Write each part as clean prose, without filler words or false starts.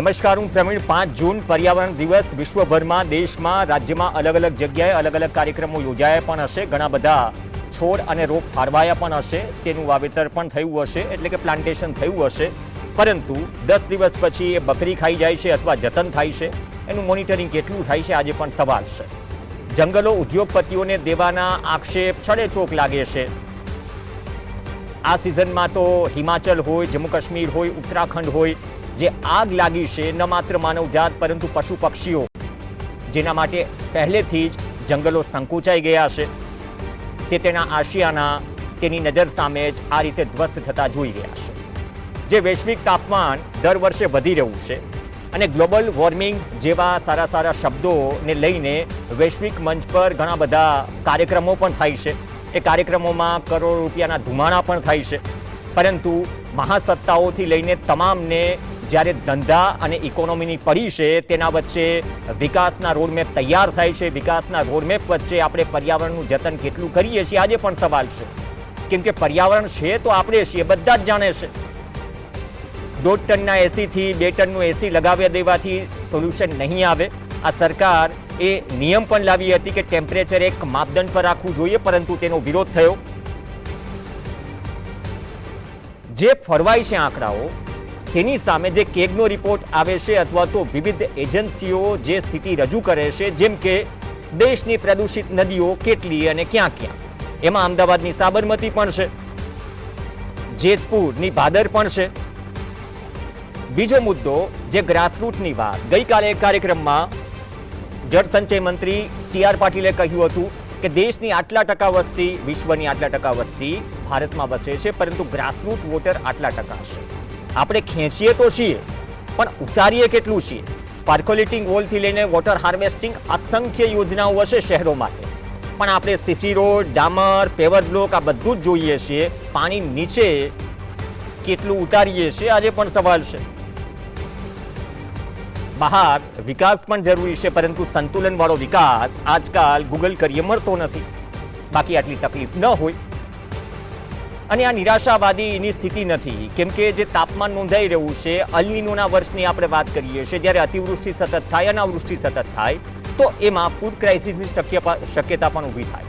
નમસ્કાર, હું પ્રવીણ. 5 જૂન પર્યાવરણ દિવસ વિશ્વભરમાં, દેશમાં, રાજ્યમાં અલગ અલગ જગ્યાએ અલગ અલગ કાર્યક્રમો યોજાયા પણ હશે. ઘણા બધા છોડ અને રોપ ફાળવાયા પણ હશે, તેનું વાવેતર પણ થયું હશે, એટલે કે પ્લાન્ટેશન થયું હશે. પરંતુ 10 દિવસ પછી એ બકરી ખાઈ જાય છે અથવા જતન થાય છે, એનું મોનિટરિંગ કેટલું થાય છે, આજે પણ સવાલ છે. જંગલો ઉદ્યોગપતિઓને દેવાના આક્ષેપ છડેચોક લાગે છે. આ સિઝનમાં તો હિમાચલ હોય, જમ્મુ કાશ્મીર હોય, ઉત્તરાખંડ હોય, જે આગ લાગી છે, ન માત્ર માનવજાત પરંતુ પશુ પક્ષીઓ, જેના માટે પહેલેથી જ જંગલો સંકોચાઈ ગયા છે, તે તેના આશિયાના, તેની નજર સામે જ આ રીતે ધ્વસ્ત થતા જોઈ રહ્યા છે. જે વૈશ્વિક તાપમાન દર વર્ષે વધી રહ્યું છે અને ગ્લોબલ વોર્મિંગ જેવા સારા સારા શબ્દોને લઈને વૈશ્વિક મંચ પર ઘણા બધા કાર્યક્રમો પણ થાય છે. એ કાર્યક્રમોમાં કરોડો રૂપિયાના ધુમાડા પણ થાય છે. પરંતુ મહાસત્તાઓથી લઈને તમામને જ્યારે ધંધા અને ઇકોનોમીની પડી છે, તેના વચ્ચે વિકાસના રોડમેપ તૈયાર થાય છે. વિકાસના રોડમેપ વચ્ચે આપણે પર્યાવરણનું જતન કેટલું કરીએ છીએ, આજે પણ સવાલ છે. કેમ કે પર્યાવરણ છે તો આપણે છીએ, બધા જ જાણે છે. 1.5 ટનના એસીથી 2 ટનનું એસી લગાવ્યા દેવાથી સોલ્યુશન નહીં આવે. આ સરકાર એ નિયમ પણ લાવી હતી કે ટેમ્પરેચર એક માપદંડ પર રાખવું જોઈએ, પરંતુ તેનો વિરોધ થયો. જે ફરવાય છે આંકડાઓ, તેની સામે જે કેગનો રિપોર્ટ આવે છે અથવા તો વિવિધ એજન્સીઓ જે સ્થિતિ રજૂ કરે છે, જેમ કે દેશની પ્રદૂષિત નદીઓ કેટલી અને ક્યાં ક્યાં, એમાં અમદાવાદની સાબરમતી પણ છે, જેતપુરની ભાદર પણ છે. બીજો મુદ્દો, જે ગ્રાસરૂટની વાત, ગઈકાલે એક કાર્યક્રમમાં જળસંચય મંત્રી CR પાટીલે કહ્યું હતું કે દેશની આટલા ટકા વસ્તી, વિશ્વની આટલા ટકા વસ્તી ભારતમાં વસે છે, પરંતુ ગ્રાસરૂટ વોટર આટલા ટકા છે. આપણે ખેંચીએ તો છીએ, પણ ઉતારીએ કેટલું છીએ? પાર્કોલેટિંગ વોલથી લઈને વોટર હાર્વેસ્ટિંગ, અસંખ્ય યોજનાઓ હશે શહેરો માટે, પણ આપણે સીસી રોડ, ડામર, પેવર બ્લોક આ બધું જ જોઈએ છીએ. પાણી નીચે કેટલું ઉતારીએ છીએ, આજે પણ સવાલ છે. બહાર વિકાસ પણ જરૂરી છે, પરંતુ સંતુલનવાળો વિકાસ આજકાલ ગૂગલ કરીએ મળતો નથી. બાકી આટલી તકલીફ ન હોય. અને આ નિરાશાવાદીની સ્થિતિ નથી, કેમ કે જે તાપમાન નોંધાઈ રહ્યું છે, અલ નીનોના વર્ષની આપણે વાત કરીએ છીએ, જ્યારે અતિવૃષ્ટિ સતત થાય, અનાવૃષ્ટિ સતત થાય, તો એમાં ફૂડ ક્રાઇસિસની શક્યતા પણ ઊભી થાય.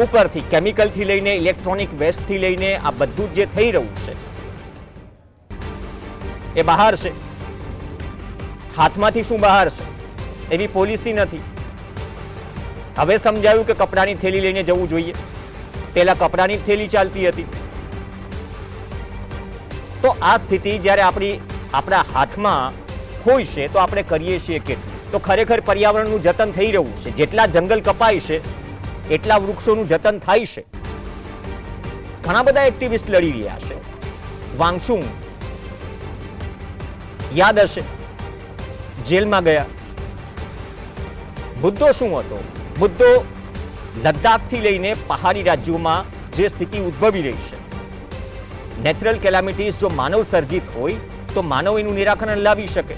ઉપરથી કેમિકલથી લઈને ઇલેક્ટ્રોનિક વેસ્ટથી લઈને આ બધું જે થઈ રહ્યું છે, એ બહાર છે. હાથમાંથી શું બહાર છે એવી પોલિસી નથી. હવે સમજાયું કે કપડાની થેલી લઈને જવું જોઈએ, પહેલા કપડાની થેલી ચાલતી હતી. તો આ સ્થિતિ જ્યારે આપણા હાથમાં હોય છે, તો આપણે કરીએ છીએ કેટલું? તો ખરેખર પર્યાવરણનું જતન થઈ રહ્યું છે. જેટલા જંગલ કપાય છે, એટલા વૃક્ષોનું જતન થાય છે. ઘણા બધા એક્ટિવિસ્ટ લડી રહ્યા છે. વાંગચુક યાદ હશે, જેલમાં ગયા. મુદ્દો શું હતો? મુદ્દો લદ્દાખથી લઈને પહાડી રાજ્યોમાં જે સ્થિતિ ઉદ્ભવી રહી છે, નેચરલ કેલામિટીઝ જો માનવ સર્જિત હોય તો માનવ એનું નિરાકરણ લાવી શકે.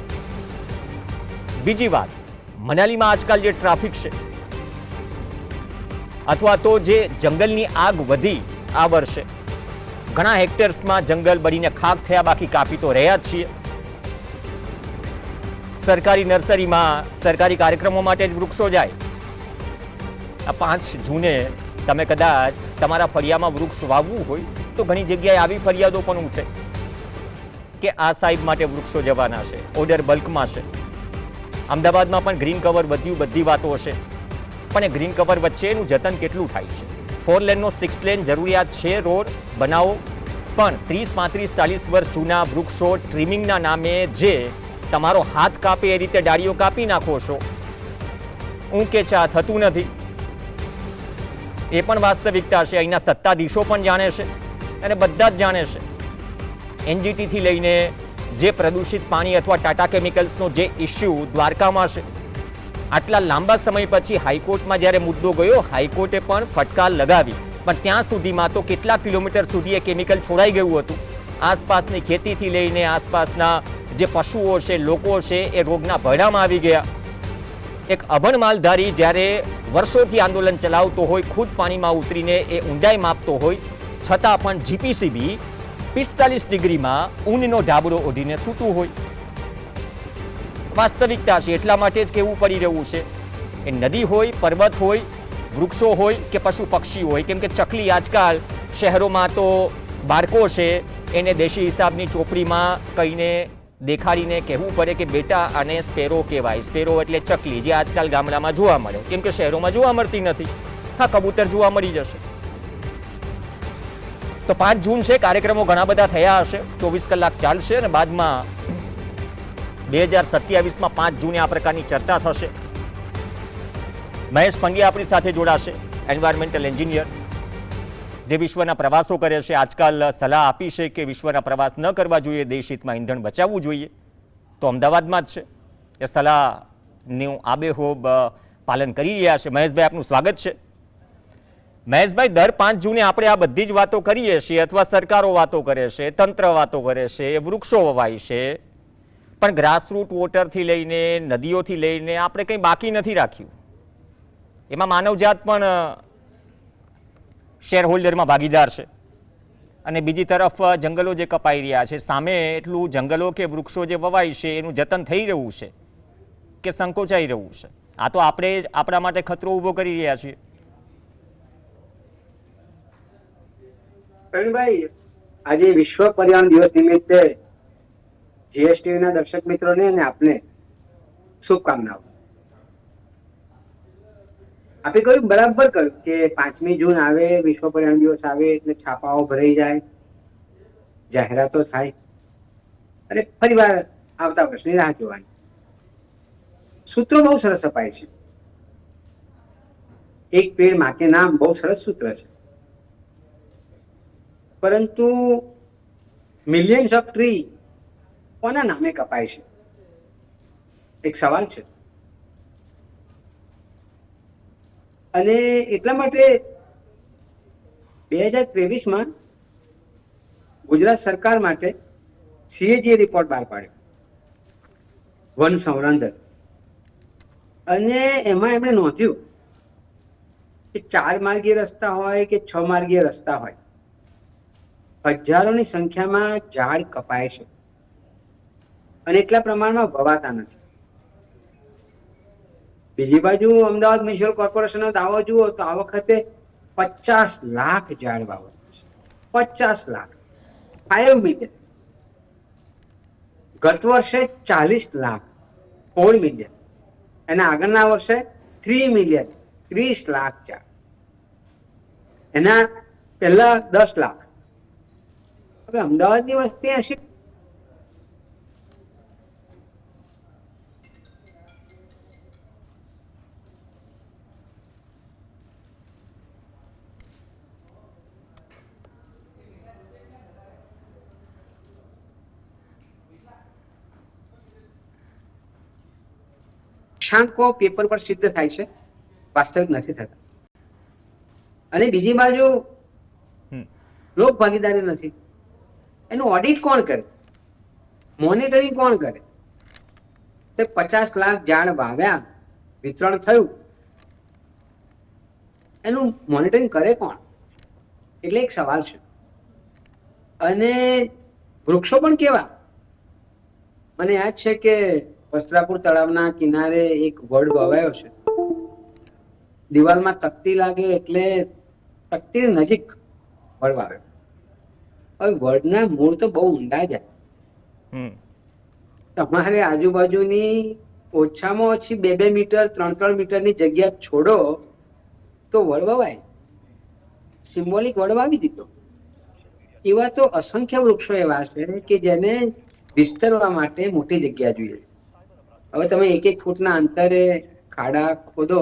બીજી વાત, મનાલીમાં આજકાલ જે ટ્રાફિક છે, અથવા તો જે જંગલની આગ વધી આ વર્ષે, ઘણા હેક્ટર્સમાં જંગલ બળીને ખાક થયા, બાકી કાપી તો રહ્યા જ છીએ. સરકારી નર્સરીમાં સરકારી કાર્યક્રમો માટે જ વૃક્ષો જાય. આ 5 જૂને તમે કદાચ તમારા ફળિયામાં વૃક્ષ વાવવું હોય તો ઘણી જગ્યાએ આવી ફરિયાદો પણ ઉઠે કે આ સાહેબ માટે વૃક્ષો જવાના છે, ઓર્ડર બલ્કમાં છે. અમદાવાદમાં પણ ગ્રીન કવર વધ્યું, બધી વાતો હશે, પણ એ ગ્રીન કવર વચ્ચે એનું જતન કેટલું થાય છે? 4 લેનનો 6 લેન જરૂરિયાત છે, રોડ બનાવો, પણ 30, 35, 40 વર્ષ જૂના વૃક્ષો ટ્રીમિંગના નામે જે તમારો હાથ કાપે એ રીતે ડાળીઓ કાપી નાખો છો, ઊંકે ચા થતું નથી. એ પણ વાસ્તવિકતા છે. અહીંના સત્તાધીશો પણ જાણે છે અને બધા જ જાણે છે. NGTથી લઈને જે પ્રદૂષિત પાણી અથવા ટાટા કેમિકલ્સનો જે ઇસ્યુ દ્વારકામાં છે, આટલા લાંબા સમય પછી હાઈકોર્ટમાં જ્યારે મુદ્દો ગયો, હાઈકોર્ટે પણ ફટકાર લગાવી, પણ ત્યાં સુધીમાં તો કેટલા કિલોમીટર સુધી એ કેમિકલ છોડાઈ ગયું હતું. આસપાસની ખેતીથી લઈને આસપાસના જે પશુઓ છે, લોકો છે, એ રોગના ભયડામાં આવી ગયા. એક અભણ માલધારી જ્યારે વર્ષોથી આંદોલન ચલાવતો હોય, ખુદ પાણીમાં ઉતરીને એ ઊંડાઈ માપતો હોય, છતાં પણ GPCB 45 ડિગ્રીમાં ઊનનો ઢાબળો ઓઢીને સૂતું હોય. વાસ્તવિકતા છે, એટલા માટે જ કહેવું પડી રહ્યું છે. એ નદી હોય, પર્વત હોય, વૃક્ષો હોય કે પશુ પક્ષી હોય, કેમ કે ચકલી આજકાલ શહેરોમાં તો બાળકો છે એને દેશી હિસાબની ચોપડીમાં કહીને દેખાડીને કહેવું પડે કે બેટા આને સ્પેરો કહેવાય. સ્પેરો એટલે ચકલી, જે આજકાલ ગામડામાં જોવા મળે, કેમ કે શહેરોમાં જોવા મળતી નથી. હા, કબૂતર જોવા મળી જશે. તો 5 જૂન છે, કાર્યક્રમો ઘણા બધા થયા હશે, 24 કલાક ચાલશે અને બાદમાં 2027માં 5 જૂને આ પ્રકારની ચર્ચા થશે. મહેશ પંડ્યા આપણી સાથે જોડાશે, એન્વાયરમેન્ટલ એન્જિનિયર, જે વિશ્વના પ્રવાસો કરે છે. આજકાલ સલાહ આપી છે કે વિશ્વના પ્રવાસ ન કરવા જોઈએ, દેશ હિતમાં ઈંધણ બચાવવું જોઈએ. તો અમદાવાદમાં જ છે, એ સલાહનું આબેહૂબ પાલન કરી રહ્યા છે. મહેશભાઈ, આપનું સ્વાગત છે. મહેશભાઈ, દર 5 જૂને આપણે આ બધી જ વાતો કરીએ છીએ, અથવા સરકારો વાતો કરે છે, તંત્ર વાતો કરે છે, વૃક્ષો વવાય છે, પણ ગ્રાસરૂટ વોટરથી લઈને નદીઓથી લઈને આપણે કંઈ બાકી નથી રાખ્યું. એમાં માનવજાત પણ શેર હોલ્ડરમાં ભાગીદાર છે. અને બીજી તરફ જંગલો જે કપાઈ રહ્યા છે, સામે એટલું જંગલો કે વૃક્ષો જે વવાય છે એનું જતન થઈ રહ્યું છે કે સંકોચાઈ રહ્યું છે? આ તો આપણે જ આપણા માટે ખતરો ઊભો કરી રહ્યા છીએ. પ્રવીણભાઈ, આજે વિશ્વ પર્યાવરણ દિવસ નિમિત્તે જીએસટી ના દર્શક મિત્રોને અને આપને શુભકામનાઓ. આપે કહ્યું બરાબર કહ્યું કે 5મી જૂન આવે, વિશ્વ પર્યાવરણ દિવસ આવે એટલે છાપાઓ ભરાઈ જાય, જાહેરાતો થાય અને ફરીવાર આવતા વર્ષની રાહ જોવાની. સૂત્રો બહુ સરસ અપાય છે. એક પેડ માં કે નામ બહુ સરસ સૂત્ર છે, પરંતુ મિલિયન્સ ઓફ ટ્રી કોના નામે કપાય છે? એક સવાલ છે. અને એટલા માટે 2023માં ગુજરાત સરકાર માટે CAG રિપોર્ટ બહાર પાડ્યો, વન સંવર્ધન. અને એમાં એમણે નોંધ્યું કે 4 માર્ગીય રસ્તા હોય કે 6 માર્ગીય રસ્તા હોય, હજારોની સંખ્યામાં ઝાડ કપાય છે અને એટલા પ્રમાણમાં વવાતા નથી. બીજી બાજુ અમદાવાદ મ્યુનિસિપલ કોર્પોરેશનનો દાવો જુઓ તો આ વખતે 50 લાખ ઝાડ વાવવાના છે. 50 લાખ, 5 મિલિયન. ગત વર્ષે 40 લાખ, 4 મિલિયન. એના આગળના વર્ષે 3 મિલિયન, 30 લાખ ઝાડ. એના પહેલા 10 લાખ. હવે અમદાવાદની વસ્તી હશે શાંકો પેપર પર સિદ્ધ થાય છે, વાસ્તવિક નથી થતા. અને બીજી બાજુ લોક ભાગીદારી નથી. એનું ઓડિટ કોણ કરે? મોનિટરિંગ કોણ કરે? તે 50 લાખ ઝાડ વાવ્યા, વિતરણ થયું, એનું મોનિટરિંગ કરે કોણ? એટલે એક સવાલ છે. અને વૃક્ષો પણ કેવા? મને યાદ છે કે વસ્ત્રાપુર તળાવના કિનારે એક વડ વવાયો છે. દિવાલમાં તકતી લાગે એટલે તકતી નજીક વડ વાવ્યો. હવે વડના મૂળ તો બહુ ઊંડા જાય. તમારે આજુબાજુની ઓછામાં ઓછી 2-2 મીટર, 3-3 મીટરની જગ્યા છોડો તો વડ વવાય. સિમ્બોલિક વડ વાવી દીધો. એવા તો અસંખ્ય વૃક્ષો એવા છે કે જેને વિસ્તરવા માટે મોટી જગ્યા જોઈએ. હવે તમે 1-1 ફૂટના અંતરે ખાડા ખોદો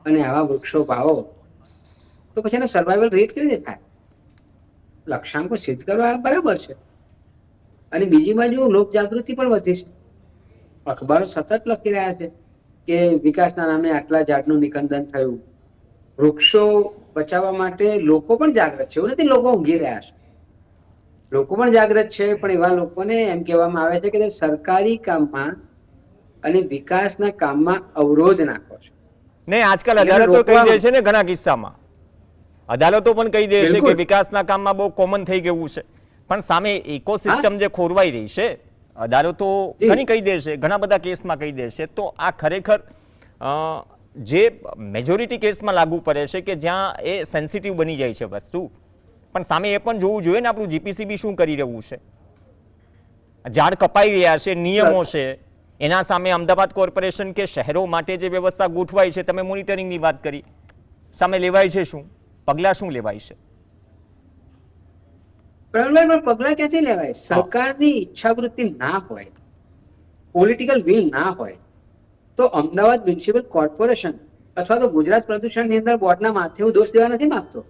અને આવા વૃક્ષો વાવો તો પછી એનો સર્વાઈવલ રેટ કેવી રીતે થાય? લક્ષ્યાંકો સિદ્ધ કરવા બરાબર છે. અને બીજી બાજુ લોક જાગૃતિ પણ વધી છે. અખબારો સતત લખી રહ્યા છે કે વિકાસના નામે આટલા ઝાડનું નિકંદન થયું. વૃક્ષો બચાવવા માટે લોકો પણ જાગૃત છે. એવું નથી લોકો ઊંઘી રહ્યા છે, લોકો પણ જાગૃત છે. પણ એવા લોકોને એમ કહેવામાં આવે છે કે સરકારી કામમાં અને વિકાસના કામમાં અવરોધ નાખો છો. નહીં, આજકાલ અદાલતો કહી દે છે ને, ઘણા કિસ્સામાં અદાલતો પણ કહી દે છે કે વિકાસના કામમાં બહુ કોમન થઈ ગયું છે. પણ સામે ઇકોસિસ્ટમ જે ખોરવાઈ રહી છે, અદાલતો જી. ઘણી કહી દેશે, ઘણા બધા કેસમાં કહી દેશે. તો આ ખરેખર જે મેજોરિટી કેસમાં લાગુ પડે છે કે જ્યાં એ સેન્સિટિવ બની જાય છે વસ્તુ, પણ સામે એ પણ જોવું જોઈએ ને આપણું જીપીસીબી શું કરી રહ્યું છે. ઝાડ કપાઈ રહ્યા છે, નિયમો છે, એના સામે અમદાવાદ કોર્પોરેશન કે શહેરો માટે જે વ્યવસ્થા ગોઠવાય છે, તમે મોનિટરિંગની વાત કરી, સામે લેવાય છે શું, પગલાં શું લેવાય છે? પ્રવીણભાઈ, પણ પગલા ક્યાંથી લેવાય? સરકારની ઈચ્છાવૃત્તિ ના હોય, પોલિટિકલ વિલ ના હોય, તો અમદાવાદ મ્યુનિસિપલ કોર્પોરેશન અથવા તો ગુજરાત પ્રદૂષણ નિયંત્રણ બોર્ડના માથે હું દોષ દેવા નથી માંગતો.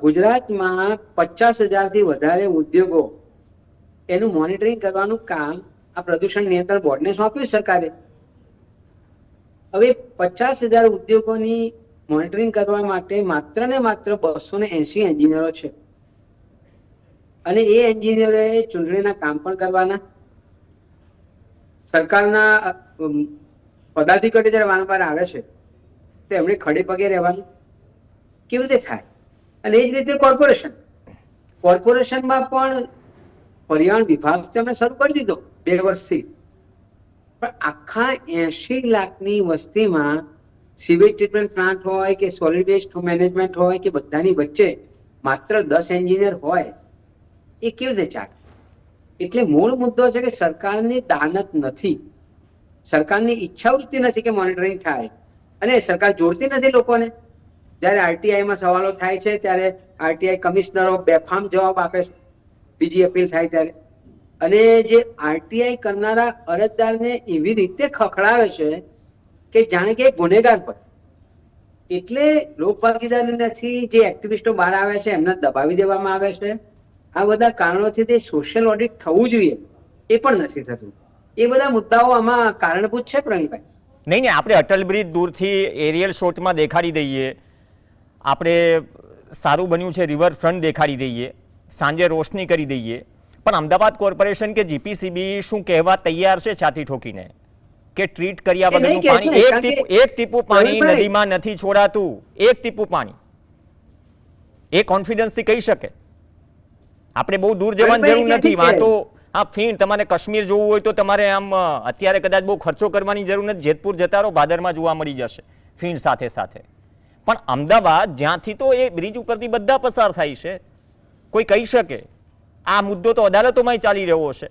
ગુજરાતમાં 50,000 થી વધારે ઉદ્યોગો, એનું મોનિટરિંગ કરવાનું કામ આ પ્રદૂષણ નિયંત્રણ બોર્ડને સોંપ્યું સરકારે. હવે 50,000 ઉદ્યોગોની મોનિટરિંગ કરવા માટે માત્ર ને માત્ર 280 એન્જિનિયરો છે, અને એ એન્જિનિયરોએ ચૂંટણીના કામ પણ કરવાના. સરકારના પદાધિકારી જ્યારે વારંવાર આવે છે તો એમણે ખડે પગે રહેવાનું કેવી રીતે થાય? અને એ જ રીતે કોર્પોરેશનમાં પણ પર્યાવરણ વિભાગ તેમણે શરૂ કરી દીધો 2 વર્ષથી, પણ આખા 80 લાખની વસ્તીમાં સીવેજ ટ્રીટમેન્ટ પ્લાન્ટ હોય કે સોલિડ વેસ્ટ મેનેજમેન્ટ હોય કે બધાની વચ્ચે માત્ર 10 એન્જિનિયર હોય, એ કેવી રીતે ચાલે? એટલે મૂળ મુદ્દો છે કે સરકારની દાનત નથી, સરકારની ઈચ્છાવૃત્તિ નથી કે મોનિટરિંગ થાય, અને સરકાર જોડતી નથી લોકોને. જ્યારે આરટીઆઈમાં સવાલો થાય છે ત્યારે આરટીઆઈ કમિશનરો બેફામ જવાબ આપે છે બીજી અપીલ થાય ત્યારે, અને જે આરટીઆઈ કરનારા અરજદારને એવી રીતે ખખડાવે છે કે જાણે કે ગુનેગાર પર. એટલે લોકભાગીદારી નથી, જે એક્ટિવિસ્ટો બહાર આવે છે એમને દબાવી દેવામાં આવે છે. આ બધા કારણોથી તે સોશિયલ ઓડિટ થવું જોઈએ એ પણ નથી થતું. એ બધા મુદ્દાઓ આમાં કારણભૂત છે પ્રવીણભાઈ. નહીં, આપણે અટલ બ્રિજ દૂરથી એરિયલ શોટમાં દેખાડી દઈએ, આપણે સારું બન્યું છે રિવરફ્રન્ટ દેખાડી દઈએ, સાંજે રોશની કરી દઈએ, પણ અમદાવાદ કોર્પોરેશન કે જીપીસીબી શું કહેવા તૈયાર છે છાતી ઠોકીને કે ટ્રીટ કર્યા વગરનું પાણી, એક ટીપું પાણી નદીમાં નથી છોડાતું, એક ટીપું પાણી? એ કોન્ફિડન્સથી કહી શકે? આપણે બહુ દૂર જવાની જરૂર નથી. વાં તો હા, ફીણ તમારે કાશ્મીર જોવું હોય તો તમારે આમ અત્યારે કદાચ બહુ ખર્ચો કરવાની જરૂર નથી, જેતપુર જતા રહો, ભાદરમાં જોવા મળી જશે ફીણ સાથે સાથે. પણ અમદાવાદ જ્યાંથી તો એ બ્રિજ ઉપરથી બધા પસાર થાય છે, કોઈ કહી શકે? આ મુદ્દો તો અદાલતોમાં ચાલી રહ્યો છે,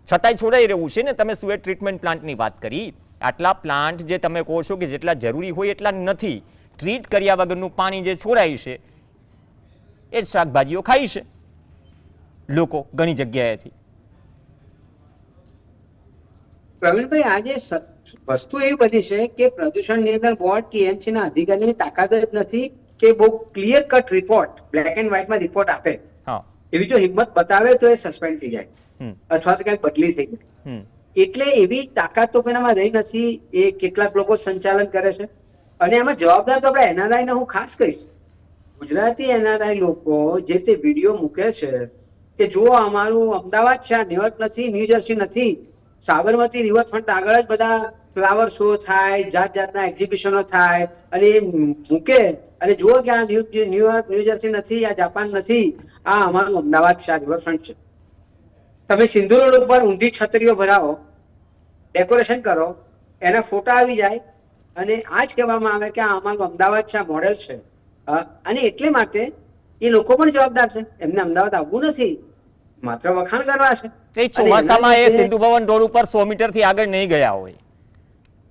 છતાંય છોડાઈ રહ્યું છે ને. તમે સુએજ ટ્રીટમેન્ટ પ્લાન્ટની વાત કરી, આટલા પ્લાન્ટ જે તમે કહો છો કે જેટલા જરૂરી હોય એટલા નથી, ટ્રીટ કર્યા વગરનું પાણી જે છોડાય છે એ જ શાકભાજીઓ ખાય છે લોકો ઘણી જગ્યાએથી. પ્રવીણભાઈ, આજે વસ્તુ એવી બની છે કે પ્રદૂષણ નિયંત્રણ બોર્ડ ટીએમસી ના અધિકારીની તાકાત જ નથી કે બહુ clear cut report, black and વ્હાઇટમાં રિપોર્ટ આપે. એવી જો હિંમત બતાવે તો એ સસ્પેન્ડ થઈ જાય અથવા તો ક્યાંક બદલી થઈ જાય. એટલે એવી તાકાત તો કોઈનામાં રહી નથી. એ કેટલાક લોકો સંચાલન કરે છે, અને એમાં જવાબદાર તો આપણે એનઆરઆઈ ને હું ખાસ કહીશ. ગુજરાતી એનઆરઆઈ લોકો જે તે વિડીયો મૂકે છે કે જુઓ અમારું અમદાવાદ છે, ન્યુયોર્ક નથી, ન્યૂ જર્સી નથી, સાબરમતી રિવરફ્રન્ટ આગળ જ બધા ફ્લાવર શો થાય, જાત જાતના એક્ઝિબિશનો થાય, અને એ મૂકે અને જુઓ કે આ ન્યુયોર્ક ન્યૂ જર્સી નથી, આ જાપાન નથી, આ અમારું અમદાવાદ છે, આ રિવરફ્રન્ટ છે. તમે સિંધુ રોડ ઉપર ઊંધી છત્રીઓ ભરાવો, ડેકોરેશન કરો, એના ફોટા આવી જાય, અને આ જ કહેવામાં આવે કે આ અમારું અમદાવાદ છે, આ મોડેલ છે. અને એટલે માટે એ લોકો પણ જવાબદાર છે, એમને અમદાવાદ આવવું નથી, માત્ર વખાણ કરવા છે. ચોમાસામાં એ સિંધુ ભવન રોડ ઉપર 100 મીટરથી આગળ નહીં ગયા હોય,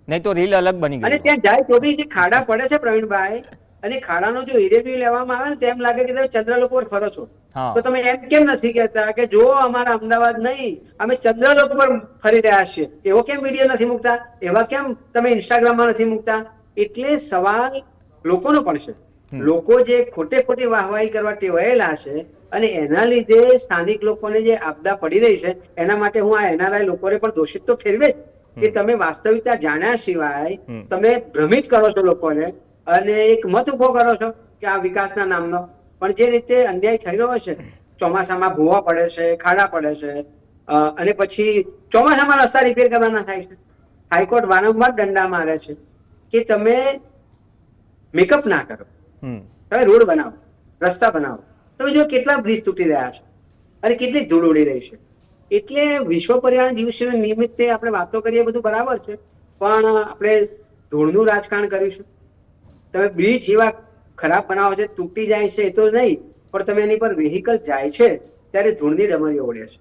નહીં તો રીલ અલગ બની ગઈ. અને ત્યાં જાય તો બી જે ખાડા પડે છે પ્રવીણભાઈ, અને ખાડાનો જો રિવ્યુ લેવામાં આવે ને તો એમ લાગે કે તમે ચંદ્રલોક પર ફરો છો. તો તમે એમ કેમ નથી કહેતા કે જો અમારા અમદાવાદ નહીં, અમે ચંદ્રલોક પર ફરી રહ્યા છીએ? એવો કેમ વિડીયો નથી મૂકતા? એવા કેમ તમે ઇન્સ્ટાગ્રામમાં નથી મૂકતા? એટલે સવાલ લોકોનો પણ છે. લોકો જે ખોટી વાહવાહી કરવા ટેવાયેલા છે, અને એના લીધે સ્થાનિક લોકોને જે આપદા પડી રહી છે, એના માટે હું આ એનઆરઆઈ લોકોને પણ દોષિત તો ઠેરવે જ કે તમે વાસ્તવિકતા જાણ્યા સિવાય તમે ભ્રમિત કરો છો લોકોને, અને એક મત ઉભો કરો છો કે આ વિકાસના નામનો. પણ જે રીતે અન્યાય થઈ રહ્યો છે, ચોમાસામાં ભૂવા પડે છે, ખાડા પડે છે, અને પછી ચોમાસામાં રસ્તા રિપેર કરવાના થાય છે. હાઈકોર્ટ વારંવાર દંડા મારે છે કે તમે મેકઅપ ના કરો, તમે રોડ બનાવો, રસ્તા બનાવો. તમે જો કેટલા બ્રિજ તૂટી રહ્યા છે અને કેટલી ધૂળ ઉડી રહી છે. એટલે વિશ્વ પર્યાવરણ દિવસ નિમિત્તે આપણે વાતો કરીએ બધું બરાબર છે, પણ આપણે ધૂળનું રાજકારણ કરીશું. તમે બ્રિજ એવા ખરાબ બનાવો છે, તૂટી જાય છે એ તો નહીં, પણ તમે એની પર વેહિકલ જાય છે ત્યારે ધૂળની ડમરીઓ ઉડે છે.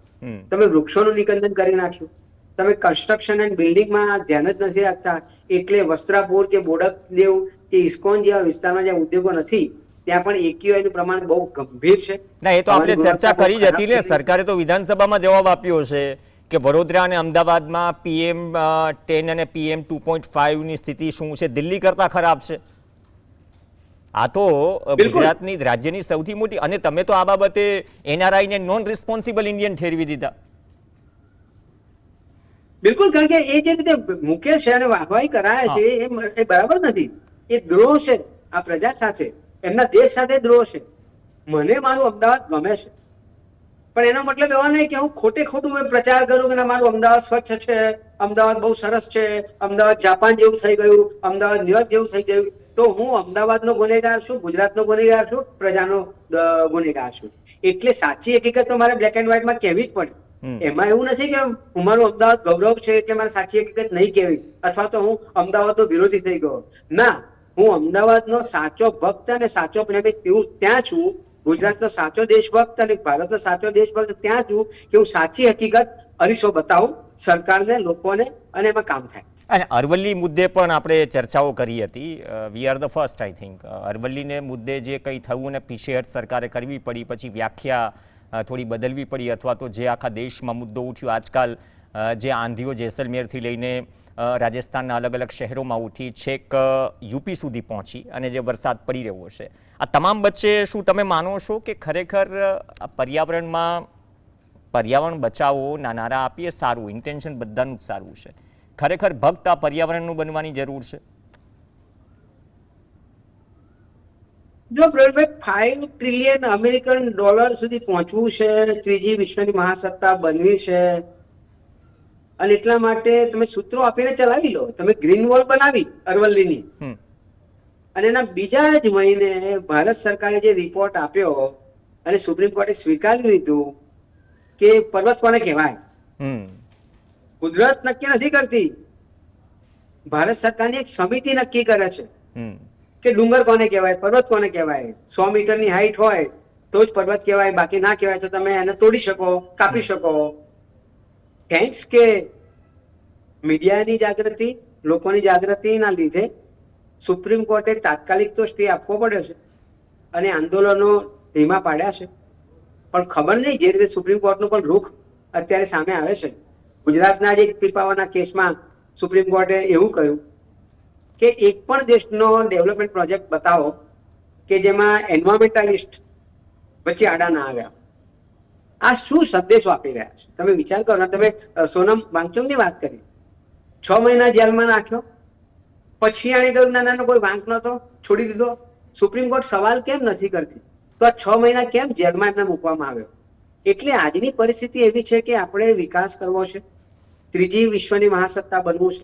તમે વૃક્ષોનું નિકંદન કરી નાખ્યું, તમે કન્સ્ટ્રક્શન એન્ડ બિલ્ડિંગમાં ધ્યાન જ નથી રાખતા, એટલે વસ્ત્રાપુર કે બોડકદેવ કે ઇસ્કોન જેવા વિસ્તારમાં જ્યાં ઉદ્યોગો નથી ત્યાં પણ AQI નું પ્રમાણ બહુ ગંભીર છે. ના, એ તો આપણે ચર્ચા કરી જ હતી ને. સરકારે તો વિધાનસભામાં જવાબ આપ્યો છે કે વડોદરા અને અમદાવાદમાં PM10 અને PM2.5 ની સ્થિતિ શું છે, દિલ્હી કરતા ખરાબ છે. આ તો ગુજરાતની રાજ્યની સૌથી મોટી, અને તમે તો આ બાબતે NRI ને નોન રિસ્પોન્સિબલ ઇન્ડિયન ઠેરવી દીધા. બિલકુલ, કારણ કે એ જે રીતે મૂકે છે અને વાહવાહી કરાય છે એ બરાબર નથી. એ દ્રોહ છે આ પ્રજા સાથે, એમના દેશ સાથે દ્રોહ છે. મને મારું અમદાવાદ ગમે છે, પણ એનો મતલબ એવો નહીં કે હું ખોટે ખોટું પ્રચાર કરું કે મારું અમદાવાદ સ્વચ્છ છે, અમદાવાદ બહુ સરસ છે, અમદાવાદ જાપાન જેવું થઈ ગયું, અમદાવાદ ન્યુયોર્ક જેવું થઈ ગયું, તો હું અમદાવાદનો ગુનેગાર છું, ગુજરાતનો ગુનેગાર છું, પ્રજાનો ગુનેગાર છું. એટલે સાચી હકીકત તો મારે બ્લેક એન્ડ વ્હાઇટમાં કહેવી જ પડે. એમાં એવું નથી કે હું મારું અમદાવાદ ગૌરવ છે એટલે મારે સાચી હકીકત નહીં કહેવી, અથવા તો હું અમદાવાદનો વિરોધી થઈ ગયો. ના, હું અમદાવાદનો સાચો ભક્ત અને સાચો પ્રેમી ત્યાં છું. ગુજરાતનો સાચો દેશભક્ત અને ભારતનો સાચો દેશભક્ત ત્યાં છું કે હું સાચી હકીકત અરીસો બતાવું સરકારને, લોકોને, અને એમાં કામ થાય. અને અરવલ્લી મુદ્દે પણ આપણે ચર્ચાઓ કરી હતી. We are the first, I think. અરવલ્લીને મુદ્દે જે કંઈ થયું અને પીછેહટ સરકારે કરવી પડી, પછી વ્યાખ્યા થોડી બદલવી પડી, અથવા તો જે આખા દેશમાં મુદ્દો ઉઠ્યો આજકાલ, જે આંધીઓ જેસલમેરથી લઈને રાજસ્થાનના અલગ અલગ શહેરોમાં ઉઠી, છેક યુપી સુધી પહોંચી, અને જે વરસાદ પડી રહ્યો છે, આ તમામ વચ્ચે શું તમે માનો છો કે ખરેખર પર્યાવરણ બચાવો ના નારા આપીએ સારું, ઇન્ટેન્શન બધાનું જ સારું છે, ખરેખર ભક્ત આ પર્યાવરણનું બનવાની જરૂર છે? જો પ્રવીણભાઈ, $5 ટ્રિલિયન અમેરિકન ડોલર સુધી પહોંચવું છે, ત્રીજી વિશ્વની મહાસત્તા બનવી છે, અને એટલા માટે તમે સૂત્રો આપીને ચલાવી લો. તમે ગ્રીન વોલ બનાવી અરવલ્લીની, અને એના બીજા જ મહિને ભારત સરકારે જે રિપોર્ટ આપ્યો અને સુપ્રીમ કોર્ટે સ્વીકારી લીધું કે પર્વત કોને કહેવાય, કુદરત નક્કી નથી કરતી, ભારત સરકારની એક સમિતિ નક્કી કરે છે કે ડુંગર કોને કહેવાય, પર્વત કોને કહેવાય. 100 મીટરની હાઈટ હોય તો જ પર્વત કહેવાય, બાકી ના કહેવાય તો તમે એને તોડી શકો, કાપી શકો. થેન્ક્સ કે મીડિયાની જાગૃતિ, લોકોની જાગૃતિના લીધે સુપ્રીમ કોર્ટે તાત્કાલિક તો સ્ટે આપવો પડ્યો છે અને આંદોલનો ધીમા પાડ્યા છે. પણ ખબર નહીં, જે રીતે સુપ્રીમ કોર્ટનું પણ રૂખ અત્યારે સામે આવે છે. ગુજરાતના જ એક પીપાવાના કેસમાં સુપ્રીમ કોર્ટે એવું કહ્યું કે એક પણ દેશનો ડેવલપમેન્ટ પ્રોજેક્ટ બતાવો કે જેમાં એન્વાયરમેન્ટાલિસ્ટ વચ્ચે આડા ના આવ્યા. આ શું સંદેશો આપી રહ્યા છે તમે વિચાર કરો. તમે સોનમ વાંગચુકની વાત કરી, 6 મહિના જેલમાં નાખ્યો, પછી આને કહ્યું ના ના કોઈ વાંક નતો, છોડી દીધો. સુપ્રીમ કોર્ટ સવાલ કેમ નથી કરતી? તો આ 6 મહિના કેમ જેલમાં એમને મૂકવામાં આવ્યો? એટલે આજની પરિસ્થિતિ એવી છે કે આપણે વિકાસ કરવો છે, ત્રીજી વિશ્વની મહાસત્તા બનવું છે,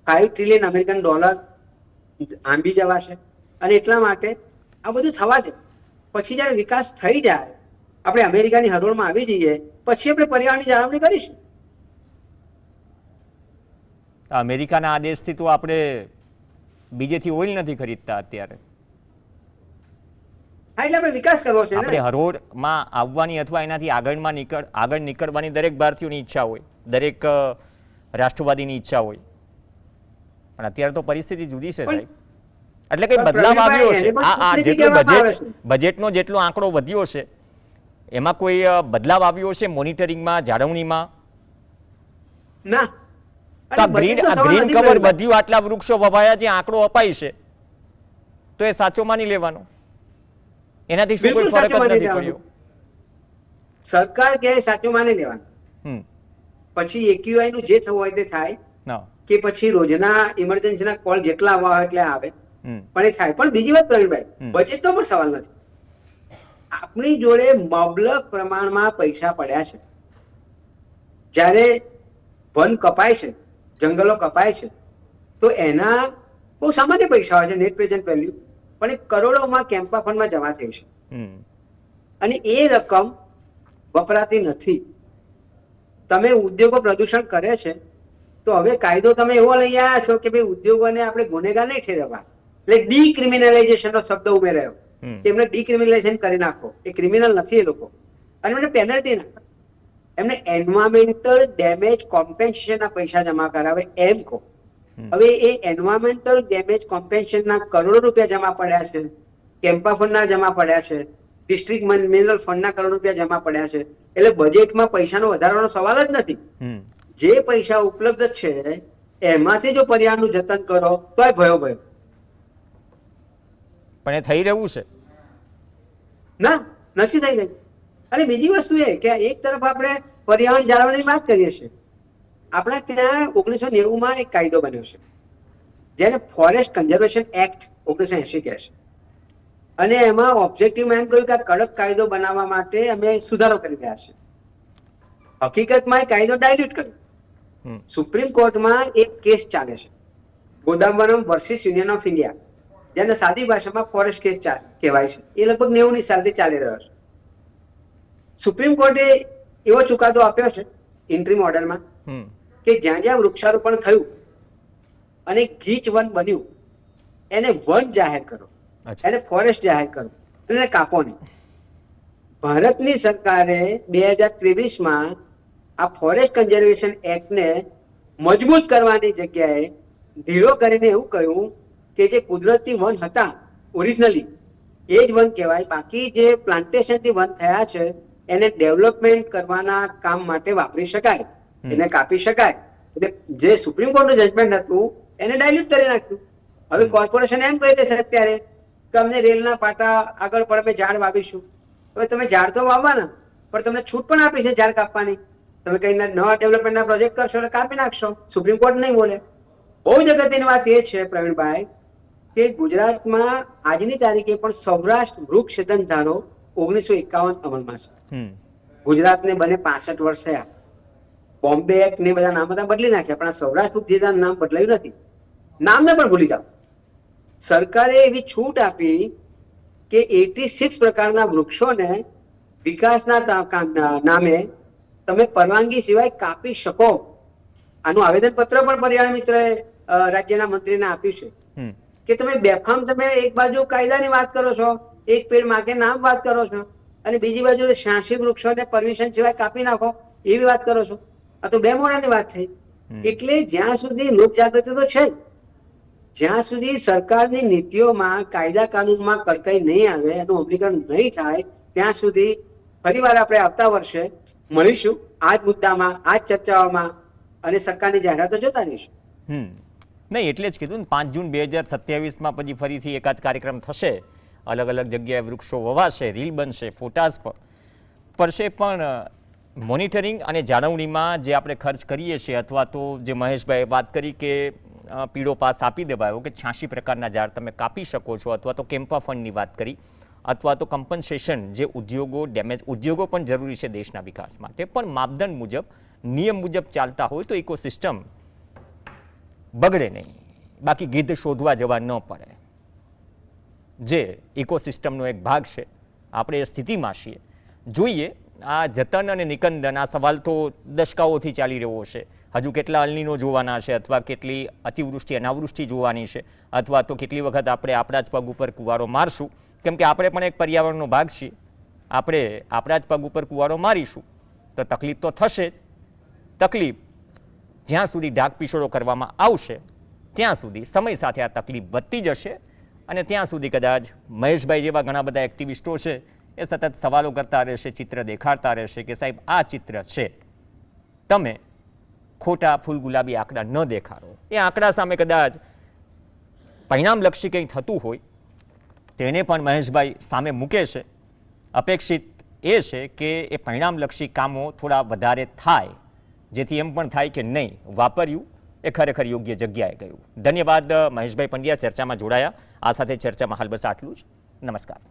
$5 ટ્રિલિયન અમેરિકન ડોલર આંબી જવા છે, અને એટલા માટે આ બધું થવા દે. પછી જયારે વિકાસ થઈ જાય, આપણે અમેરિકાની હરોળમાં આવી જઈએ, પછી આપણે પર્યાવરણની જાળવણી કરીશું. અમેરિકાના આદેશથી તો આપણે બીજેથી ઓઇલ નથી ખરીદતા અત્યારે. હા, એટલે આપણે વિકાસ કરવો છે. આપણે હરોળમાં આવવાની અથવા એનાથી આગળ નીકળવાની દરેક ભારતીયોની ઈચ્છા હોય, દરેક રાષ્ટ્રવાદીની ઈચ્છા હોય, પણ અત્યારે તો પરિસ્થિતિ જુદી છે સાહેબ. એટલે કઈ બદલાવ આવ્યો છે? આ જેટલું બજેટનો જેટલો આંકડો વધ્યો છે એમાં કોઈ બદલાવ આવ્યો છે મોનિટરિંગમાં, જાળવણીમાં? ના. ગ્રીન કવર વધ્યું, આટલા વૃક્ષો વવાયા, જે આંકડો અપાય છે તો એ સાચો માની લેવાનો? એનાથી શું કોઈ ફરક જ નથી પડ્યો? સરકાર કે સાચું માની લેવાનું, પછી AQI નું જે થવું હોય તે થાય, કે પછી રોજના ઇમરજન્સીના કોલ જેટલા આવવા હોય એટલે આવે, પણ એ થાય. પણ બીજી વાત પ્રવીણભાઈ, બજેટનો પણ સવાલ નથી. આપણી જોડે મબલક પ્રમાણમાં પૈસા પડ્યા છે. જ્યારે વન કપાય છે, જંગલો કપાય છે, તો એના બહુ સામાન્ય પૈસા હોય છે, નેટ પ્રેઝન્ટ વેલ્યુ, પણ એ કરોડોમાં કેમ્પા ફંડમાં જમા થઈ છે, અને એ રકમ વપરાતી નથી. તમે ઉદ્યોગો પ્રદૂષણ કરે છે તો હવે કાયદો તમે એવો લઈ આવ્યા છો કે ભાઈ ઉદ્યોગોને આપણે ગુનેગાર નહીં ઠેરવવા, એટલે ડીક્રિમિનલાઇઝેશન નો શબ્દ ઉમેરાયો કે એમને ડીક્રિમિનલાઇઝેશન કરી નાખો, એ ક્રિમિનલ નથી એ લોકો, અને એમને પેનલ્ટી નાખો, એમને એન્વાયરમેન્ટલ ડેમેજ કોમ્પેન્સેશન ના પૈસા જમા કરાવે એમ કહો. હવે એ એન્વાયરમેન્ટલ ડેમેજ કોમ્પેન્સેશન ના કરોડો રૂપિયા જમા પડ્યા છે, કેમ્પા ફંડ ના જમા પડ્યા છે, ડિસ્ટ્રિક્ટ મિનરલ ફંડ ના કરોડ રૂપિયા જમા પડ્યા છે, એટલે બજેટમાં પૈસાનો વધારવાનો સવાલ જ નથી. જે પૈસા ઉપલબ્ધ છે એમાંથી જો પર્યાવરણનું જતન કરો તોય ભયો ભયો. પણ એ થઈ રહ્યું છે ના, નથી થઈ રહ્યું. અને બીજી વસ્તુ એ કે એક તરફ આપણે પર્યાવરણ જાળવવાની વાત કરીએ છીએ, આપણા ત્યાં 1990 એક કાયદો બન્યો છે જેને ફોરેસ્ટ કન્ઝર્વેશન એક્ટ 1980 કહે છે, અને એમાં ઓબ્જેક્ટિવમાં એમ કહ્યું કે આ કડક કાયદો બનાવવા માટે અમે સુધારો કરી રહ્યા છીએ. હકીકતમાં એ કાયદો ડાયલ્યુટ કર્યો. સુપ્રીમ કોર્ટમાં એક કેસ ચાલે છે, ગોદામવનમ વર્સિસ યુનિયન ઓફ ઇન્ડિયા, જેને સાદી ભાષામાં ફોરેસ્ટ કેસ કહેવાય છે. એ લગભગ 90ની સાલથી ચાલી રહ્યો છે. સુપ્રીમ કોર્ટે એવો ચુકાદો આપ્યો છે ઇન્ટ્રીમ ઓર્ડરમાં કે જ્યાં જ્યાં વૃક્ષારોપણ થયું અને ગીચ વન બન્યું એને વન જાહેર કરો, એને ફોરેસ્ટ જાહેર કરો, એને કાપો નહીં. ભારતની સરકારે 2023માં આ ફોરેસ્ટ કન્ઝર્વેશન એક્ટને મજબૂત કરવાની જગ્યાએ ઢીલો કરીને એવું કહ્યું કે જે કુદરતી વન હતા ઓરિજિનલી એ જ વન કહેવાય, બાકી જે પ્લાન્ટેશનથી વન થયા છે એને ડેવલપમેન્ટ કરવાના કામ માટે વાપરી શકાય, એને કાપી શકાય. એટલે જે સુપ્રીમ કોર્ટનું જજમેન્ટ હતું એને ડાયલ્યુટ કરી નાખ્યું. હવે કોર્પોરેશન એમ કહી દેશે અત્યારે કે અમને રેલના પાટા આગળ પણ અમે ઝાડ વાવીશું. હવે તમે ઝાડ તો વાવવાના, પણ તમને છૂટ પણ આપી છે ઝાડ કાપવાની. તમે કઈ નવા ડેવલપમેન્ટના પ્રોજેક્ટ કરશો એટલે કાપી નાખશો, સુપ્રીમ કોર્ટ નહીં બોલે. બહુ જ અગત્યની વાત એ છે પ્રવીણભાઈ કે ગુજરાતમાં આજની તારીખે પણ સૌરાષ્ટ્ર વૃક્ષ છેદન ધારો 1951 અમલમાં છે. ગુજરાતને બને 65 વર્ષ થયા. બોમ્બે એક્ટ ને બધા નામ બધા બદલી નાખ્યા, પણ આ સૌરાષ્ટ્ર વૃક્ષ છેદન નામ બદલાયું નથી. નામને પણ ભૂલી જાઓ. સરકારે એવી છૂટ આપી કે 86 પ્રકારના વૃક્ષોને વિકાસના નામે તમે પરવાનગી સિવાય કાપી શકો. આનું આવેદન પત્ર પણ પર્યાવરણ મિત્રએ રાજ્યના મંત્રીને આપ્યું છે કે તમે બેફામ તમે એક બાજુ કાયદાની વાત કરો છો, એક પેડ માગે નામ વાત કરો છો, અને બીજી બાજુ 86 વૃક્ષોને પરમિશન સિવાય કાપી નાખો એવી વાત કરો છો. આ તો બે મોડાની વાત થઈ. એટલે જ્યાં સુધી લોક જાગૃતિ તો છે, જ્યાં સુધી સરકારની નીતિઓમાં કાયદા કાનૂનમાં કડકાઈ નહીં આવે, એનું અમલીકરણ નહીં થાય, ત્યાં સુધી ફરીવાર આપણે આવતા વર્ષે મળીશું આ જ મુદ્દામાં, આ જ ચર્ચાઓમાં, અને સરકારની જાહેરાતો જોતા રહીશું. નહીં, એટલે જ કીધું ને 5 જૂન 2027માં પછી ફરીથી એકાદ કાર્યક્રમ થશે, અલગ અલગ જગ્યાએ વૃક્ષો વવાશે, રીલ બનશે, ફોટાસ પડશે, પણ મોનિટરિંગ અને જાળવણીમાં જે આપણે ખર્ચ કરીએ છીએ, અથવા તો જે મહેશભાઈએ વાત કરી કે પીળો પાસ આપી દેવાયો કે 86 પ્રકારના ઝાડ તમે કાપી શકો છો, અથવા તો કેમ્પા ફંડની વાત કરી, અથવા તો કમ્પન્સેશન જે ઉદ્યોગો પણ જરૂરી છે દેશના વિકાસ માટે, પણ માપદંડ મુજબ નિયમ મુજબ ચાલતા હોય તો ઇકોસિસ્ટમ બગડે નહીં, બાકી ગીધ શોધવા જવા ન પડે. જે ઇકોસિસ્ટમનો એક ભાગ છે, આપણે એ સ્થિતિમાં છીએ. જોઈએ આ જતન અને નિકંદન, આ સવાલ તો દશકાઓથી ચાલી રહ્યો છે. હજુ કેટલા અલનીનો જોવાના છે, અથવા કેટલી અતિવૃષ્ટિ અનાવૃષ્ટિ જોવાની છે, અથવા તો કેટલી વખત આપણે આપણા જ પગ ઉપર કુવારો મારશું, કેમ કે આપણે પણ એક પર્યાવરણનો ભાગ છીએ. આપણે આપણા જ પગ ઉપર કુવારો મારીશું તો તકલીફ તો થશે જ. તકલીફ જ્યાં સુધી ઢાક પીછોડો કરવામાં આવશે ત્યાં સુધી સમય સાથે આ તકલીફ વધતી જશે, અને ત્યાં સુધી કદાચ મહેશભાઈ જેવા ઘણા બધા એક્ટિવિસ્ટો છે એ સતત સવાલો કરતા રહેશે, ચિત્ર દેખાડતા રહેશે કે સાહેબ આ ચિત્ર છે, તમે ખોટા ફૂલ ગુલાબી આંકડા ન દેખાડો. એ આંકડા સામે કદાચ પરિણામલક્ષી કંઈ થતું હોય તેને પણ મહેશભાઈ સામે મૂકે છે. અપેક્ષિત એ છે કે એ પરિણામલક્ષી કામો થોડા વધારે થાય, જેથી એમ પણ થાય કે નહીં, વાપર્યું એ ખરેખર યોગ્ય જગ્યાએ ગયું. ધન્યવાદ મહેશભાઈ પંડ્યા ચર્ચામાં જોડાયા. આ સાથે ચર્ચામાં હાલ બસ આટલું જ. નમસ્કાર.